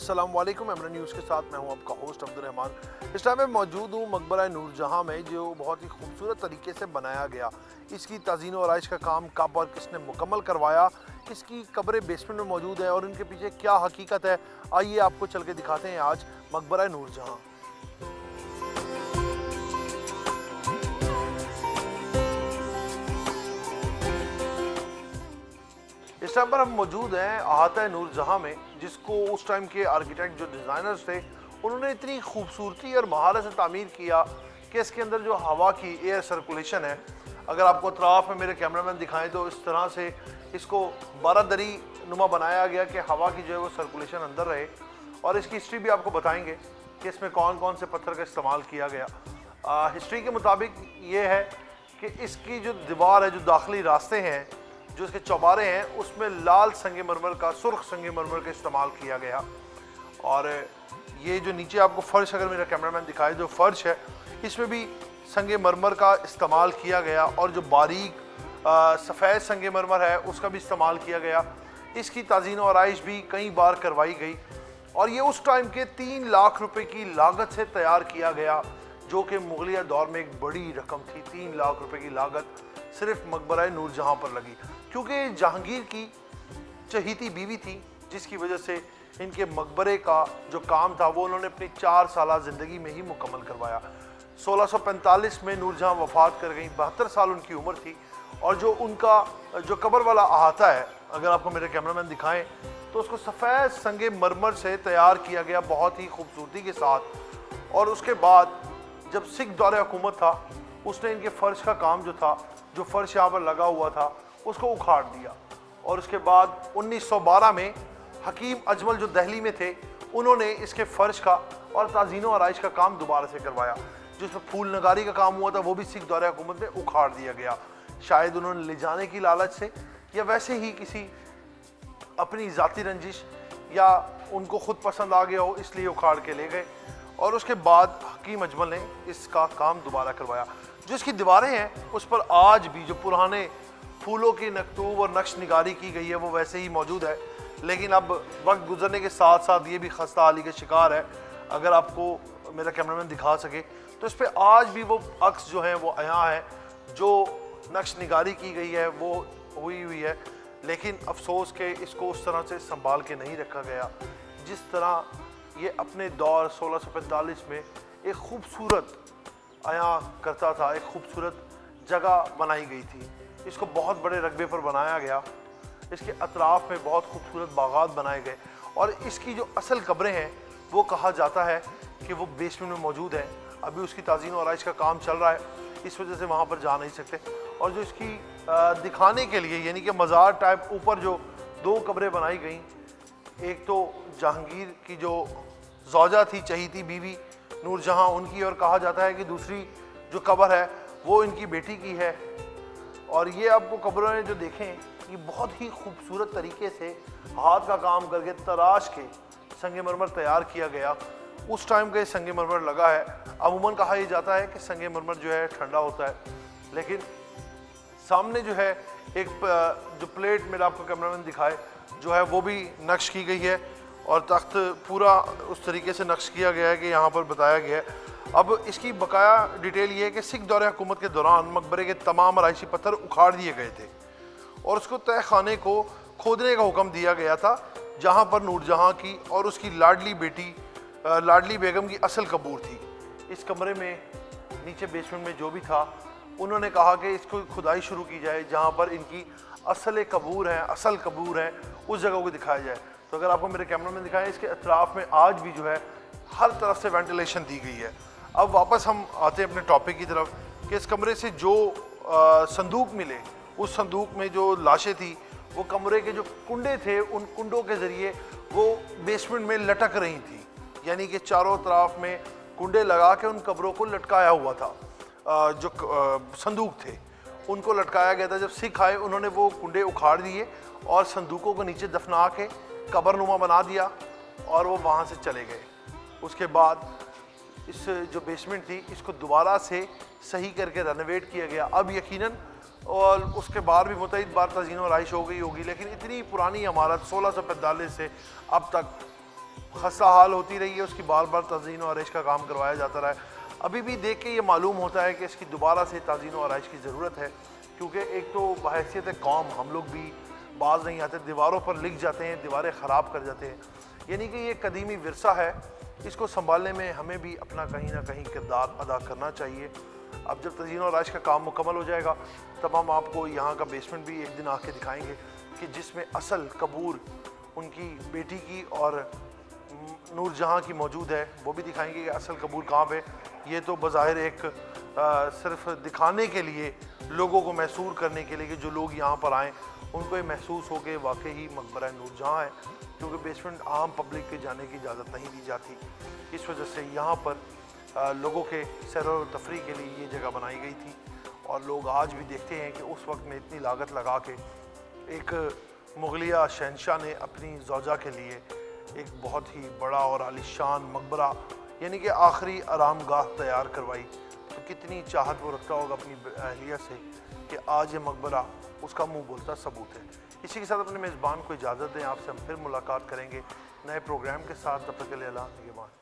अस्सलाम वालेकुम। एमरन न्यूज़ के साथ मैं हूं आपका होस्ट अब्दुर्रहमान। इस टाइम मैं मौजूद हूं मकबरा नूर जहां में, जो बहुत ही खूबसूरत तरीके से बनाया गया। इसकी तज़ीन और आराइश का काम कब और किसने मुकम्मल करवाया, इसकी कब्रें बेसमेंट में मौजूद है और इनके पीछे क्या हकीकत है, आइए आपको चल के दिखाते हैं आज मकबरा नूर जहां। इस टाइम पर हम मौजूद हैं अहाता नूर जहां में, जिसको उस टाइम के आर्किटेक्ट जो डिज़ाइनर्स थे उन्होंने इतनी खूबसूरती और महारत से तामीर किया कि इसके अंदर जो हवा की एयर सर्कुलेशन है, अगर आपको अतराफ़ में मेरे कैमरामैन दिखाएं तो इस तरह से इसको बारादरी नुमा बनाया गया कि हवा की जो है वो सर्कुलेशन अंदर रहे। और इसकी हिस्ट्री भी आपको बताएंगे कि इसमें कौन कौन से पत्थर का इस्तेमाल किया गया। हिस्ट्री के मुताबिक ये है कि इसकी जो दीवार है, जो दाखिली रास्ते हैं, जो इसके चौबारे हैं, उसमें लाल संगे मरमर का, सुर्ख संगे मरमर का इस्तेमाल किया गया। और ये जो नीचे आपको फ़र्श, अगर मेरा कैमरामैन दिखाए, जो फ़र्श है इसमें भी संगे मरमर का इस्तेमाल किया गया और जो बारीक सफ़ेद संगे मरमर है उसका भी इस्तेमाल किया गया। इसकी ताज़ीन और आराइश भी कई बार करवाई गई और ये उस टाइम के 3 लाख रुपए की लागत से तैयार किया गया, जो कि मुगलिया दौर में एक बड़ी रकम थी। 3 लाख रुपए की लागत सिर्फ मकबरा नूर जहां पर लगी, क्योंकि जहांगीर की चहीती बीवी थी, जिसकी वजह से इनके मकबरे का जो काम था वो उन्होंने अपनी 4 साल ज़िंदगी में ही मुकम्मल करवाया। 1645 में नूर जहां वफ़ात कर गई, 72 साल उनकी उम्र थी। और जो उनका जो कब्र वाला अहाता है, अगर आपको मेरे कैमरामैन दिखाएं तो उसको सफ़ेद संगे मरमर से तैयार किया गया बहुत ही खूबसूरती के साथ। और उसके बाद जब सिख दौरे हुकूमत था, उसने इनके फ़र्श का काम जो था, जो फ़र्श यहाँ पर लगा हुआ था, उसको उखाड़ दिया। और उसके बाद 1912 में हकीम अजमल जो दिल्ली में थे, उन्होंने इसके फ़र्श का और ताज़ीन और आराइश का काम दोबारा से करवाया। जिसमें फूल नगारी का काम हुआ था वो भी सिख दौरे हुकूमत में उखाड़ दिया गया। शायद उन्होंने ले जाने की लालच से या वैसे ही किसी अपनी ज़ाती रंजिश या उनको ख़ुद पसंद आ गया हो, इसलिए उखाड़ के ले गए। और उसके बाद हकीम अजमल ने इसका काम दोबारा करवाया। जो इसकी दीवारें हैं उस पर आज भी जो पुराने फूलों की नकतूब और नक्श निगारी की गई है वो वैसे ही मौजूद है, लेकिन अब वक्त गुजरने के साथ साथ ये भी खस्ता हाली के शिकार है। अगर आपको मेरा कैमरामैन दिखा सके तो इस पर आज भी वो अक्स जो हैं वो यहाँ है, जो नक्श निगारी की गई है वो हुई हुई है। लेकिन अफसोस के इसको उस तरह से संभाल के नहीं रखा गया जिस तरह ये अपने दौर 1645 में एक खूबसूरत आया करता था, एक खूबसूरत जगह बनाई गई थी। इसको बहुत बड़े रकबे पर बनाया गया, इसके अतराफ़ में बहुत खूबसूरत बागात बनाए गए। और इसकी जो असल कब्रें हैं वो कहा जाता है कि वो बेसमेंट में मौजूद है। अभी उसकी ताज़ीन और आराइश का काम चल रहा है, इस वजह से वहाँ पर जा नहीं सकते। और जो इसकी दिखाने के लिए, यानी कि मज़ार टाइप ऊपर जो 2 कब्रें बनाई गई, एक तो जहांगीर की जो ज़ौजा थी, चहीती बीवी नूर जहां, उनकी, और कहा जाता है कि दूसरी जो कब्र है वो इनकी बेटी की है। और ये आपको कब्रें जो देखें, ये बहुत ही खूबसूरत तरीके से हाथ का काम करके तराश के संगे मरमर तैयार किया गया। उस टाइम का ये संगे मरमर लगा है। अमूमन कहा यह जाता है कि संगे मरमर जो है ठंडा होता है, लेकिन सामने जो है एक जो प्लेट मेरा आपको कैमरामैन दिखाए जो है वो भी नक्श की गई है और तख्त पूरा उस तरीके से नक्श किया गया है कि यहाँ पर बताया गया है। अब इसकी बकाया डिटेल ये है कि सिख दौरे हुकूमत के दौरान मकबरे के तमाम आराइशी पत्थर उखाड़ दिए गए थे और उसको तय खाने को खोदने का हुक्म दिया गया था, जहाँ पर नूर जहाँ की और उसकी लाडली बेटी लाडली बेगम की असल कब्र थी। इस कमरे में नीचे बेसमेंट में जो भी था, उन्होंने कहा कि इसको खुदाई शुरू की जाए, जहाँ पर इनकी असल कब्र है उस जगह को दिखाया जाए। तो अगर आपको मेरे कैमरा में दिखाएं, इसके अतराफ़ में आज भी जो है हर तरफ से वेंटिलेशन दी गई है। अब वापस हम आते हैं अपने टॉपिक की तरफ कि इस कमरे से जो संदूक मिले, उस संदूक में जो लाशें थी वो कमरे के जो कुंडे थे, उन कुंडों के ज़रिए वो बेसमेंट में लटक रही थी, यानी कि चारों तरफ में कुंडे लगा के उन कब्रों को लटकाया हुआ था। जो संदूक थे उनको लटकाया गया था। जब सिख आए उन्होंने वो कुंडे उखाड़ दिए और संदूकों को नीचे दफना के कब्रनुमा बना दिया और वो वहाँ से चले गए। उसके बाद इस जो बेसमेंट थी इसको दोबारा से सही करके रेनोवेट किया गया। अब यकीनन और उसके बाद भी मुतअद्दिद बार तज़ीन और आराइश हो गई होगी, लेकिन इतनी पुरानी इमारत 1645 से अब तक खस्ता हाल होती रही है, उसकी बार बार तज़ीन व आरइश का काम करवाया जाता रहा है। अभी भी देख के ये मालूम होता है कि इसकी दोबारा से तज़ीन व आरइश की ज़रूरत है, क्योंकि एक तो बहैसियत कौम हम लोग भी बाज नहीं आते, दीवारों पर लिख जाते हैं, दीवारें ख़राब कर जाते हैं। यानी कि ये कदीमी विरसा है, इसको संभालने में हमें भी अपना कहीं ना कहीं किरदार अदा करना चाहिए। अब जब तज़ीन और आरइश का काम मुकम्मल हो जाएगा तब हम आपको यहाँ का बेसमेंट भी एक दिन आके दिखाएंगे कि जिसमें असल कबूर उनकी बेटी की और नूर जहाँ की मौजूद है, वो भी दिखाएंगे कि असल कबूर कहाँ पे। ये तो बज़ाहिर एक सिर्फ दिखाने के लिए, लोगों को महसूर करने के लिए कि जो लोग यहाँ पर आएँ उनको ये महसूस हो कि वाकई ही मकबरा नूर जहाँ है, क्योंकि बेसमेंट आम पब्लिक के जाने की इजाज़त नहीं दी जाती। इस वजह से यहाँ पर लोगों के सैर व तफरी के लिए ये जगह बनाई गई थी। और लोग आज भी देखते हैं कि उस वक्त में इतनी लागत लगा के एक मुगलिया शहनशाह ने अपनी ज़ौजा के लिए एक बहुत ही बड़ा और आलीशान मकबरा यानी कि आखिरी आरामगाह तैयार करवाई, तो कितनी चाहत वो रखता होगा अपनी अहलिया से कि आज ये मकबरा उसका मुंह बोलता सबूत है। इसी के साथ अपने मेज़बान को इजाज़त दें, आपसे हम फिर मुलाकात करेंगे नए प्रोग्राम के साथ। तब तक के लिए अल्लाह निगहबान।